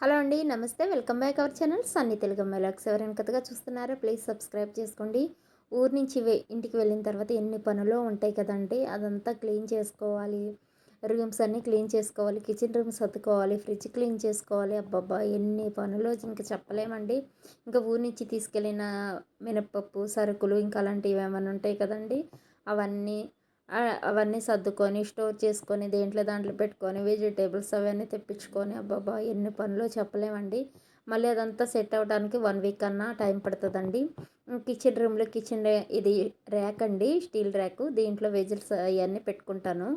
Hello అండి. నమస్తే. Welcome back our channel Sunny Telugu అమ్మాయిలాక్స్. ఎవరైనా కొత్తగా చూస్తున్నారా ప్లీజ్ సబ్స్క్రైబ్ చేసుకోండి. ఊరు నుంచి ఇంటికి వెళ్ళిన తర్వాత ఎన్ని పనులో ఉంటాయి కదండీ. అదంతా క్లీన్ చేసుకోవాలి. రూమ్స్ అన్నీ క్లీన్ చేసుకోవాలి. కిచెన్ రూమ్ సర్దుకోవాలి. ఫ్రిడ్జ్ క్లీన్ చేసుకోవాలి. అబ్బబ్బా! ఎన్ని పనులో ఇంక చెప్పలేమండి. ఇంకా ఊరు నుంచి తీసుకెళ్ళిన మినపప్పు, సరుకులు ఇంకా అలాంటివి ఏమైనా ఉంటాయి కదండీ. అవన్నీ అవన్నీ సర్దుకొని, స్టోర్ చేసుకొని, దాంట్లో పెట్టుకొని, వెజిటేబుల్స్ అవన్నీ తెప్పించుకొని అబ్బబ్బా! ఎన్ని పనులో చెప్పలేమండి. మళ్ళీ అదంతా సెట్ అవ్వడానికి 1 వీక్ అన్నా టైం పడుతుందండి. కిచెన్ రూమ్‌లో ఇది ర్యాక్ అండి. Steel rack. దీంట్లో వెజిల్స్ అయన్నీ పెట్టుకుంటాను.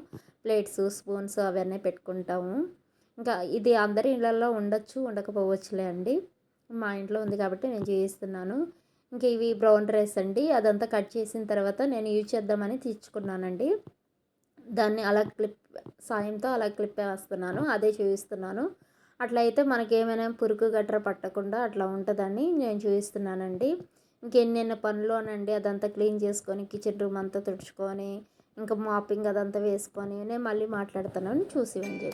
ప్లేట్స్, స్పూన్స్ అవన్నీ పెట్టుకుంటాము. ఇంకా ఇది అందరి ఇళ్లల్లో ఉండొచ్చు, ఉండకపోవచ్చులే అండి. మా ఇంట్లో ఉంది కాబట్టి నేను చేయిస్తున్నాను. ఇంక ఇవి బ్రౌన్ రైస్ అండి. అదంతా కట్ చేసిన తర్వాత నేను యూజ్ చేద్దామని తెచ్చుకున్నానండి. దాన్ని అలా సాయంతో అలా క్లిప్ వేస్తున్నాను. అదే చూపిస్తున్నాను. అట్లా అయితే మనకేమైనా పురుగు గట్ర పట్టకుండా అట్లా ఉంటుందని నేను చూపిస్తున్నానండి. ఇంకెన్నెన్ని పనులోనండి అదంతా క్లీన్ చేసుకొని, కిచెన్ రూమ్ అంతా తుడుచుకొని, ఇంకా మాపింగ్ అదంతా వేసుకొని నేను మళ్ళీ మాట్లాడుతున్నాను చూసివ్వండి.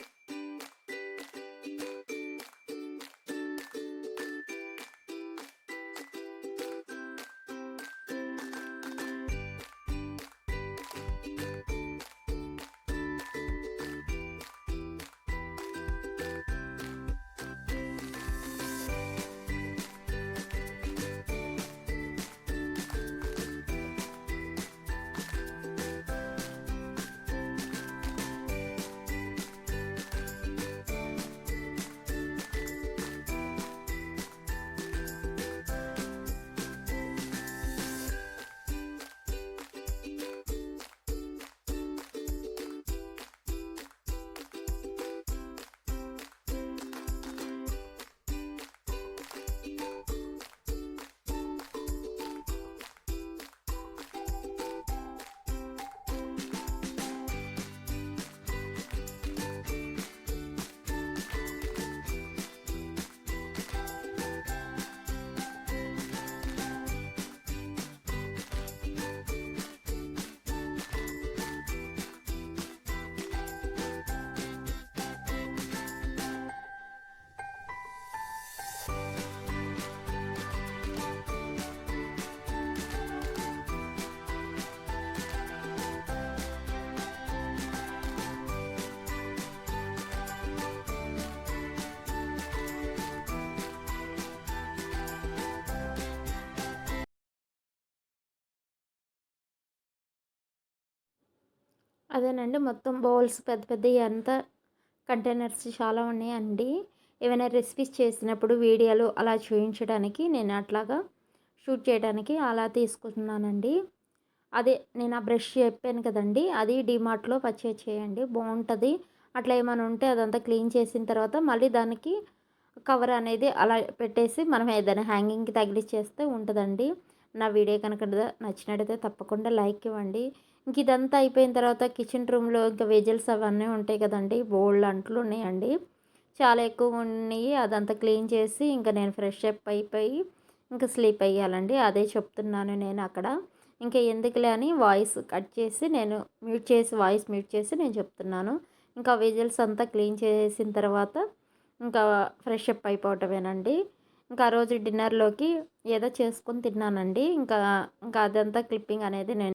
అదేనండి. మొత్తం బౌల్స్ పెద్ద పెద్దయి అంతా కంటైనర్స్ చాలా ఉన్నాయండి. ఏవైనా రెసిపీస్ చేసినప్పుడు వీడియోలు అలా చూయించడానికి నేను అట్లాగా షూట్ చేయడానికి అలా తీసుకుంటున్నానండి. అదే నేను ఆ బ్రష్ చెప్పాను కదండీ! అది డీమార్ట్‌లో పర్చేజ్ చేయండి బావుంటది. అట్లా ఏమైనా ఉంటే అదంతా క్లీన్ చేసిన తర్వాత మళ్ళీ దానికి కవర్ అనేది అలా పెట్టేసి మనం ఏదైనా హ్యాంగింగ్‌కి తగిలిచ్చేస్తే ఉంటదండి. నా వీడియో కనుక నచ్చినట్టయితే తప్పకుండా లైక్ ఇవ్వండి. ఇంక ఇదంతా అయిపోయిన తర్వాత కిచెన్ రూమ్‌లో ఇంకా వెజిల్స్ అవన్నీ ఉంటాయి కదండీ! బోలెడు అంట్లు ఉన్నాయండి. చాలా ఎక్కువ ఉన్నాయి. అదంతా క్లీన్ చేసి ఇంక నేను ఫ్రెష్ అప్ అయిపోయి ఇంక స్లీప్ ఎయ్యాలండి. అదే చెప్తున్నాను నేను అక్కడ. ఇంక ఎందుకులే అని వాయిస్ కట్ చేసి నేను వాయిస్ మ్యూట్ చేసి నేను చెప్తున్నాను. ఇంకా వెజిల్స్ అంతా క్లీన్ చేసిన తర్వాత ఇంకా ఫ్రెష్ అప్ అయిపోవటమేనండి. ఇంకా ఆ రోజు డిన్నర్‌లోకి ఏదో చేసుకొని తిన్నానండి. ఇంకా అదంతా క్లిప్పింగ్ అనేది నేను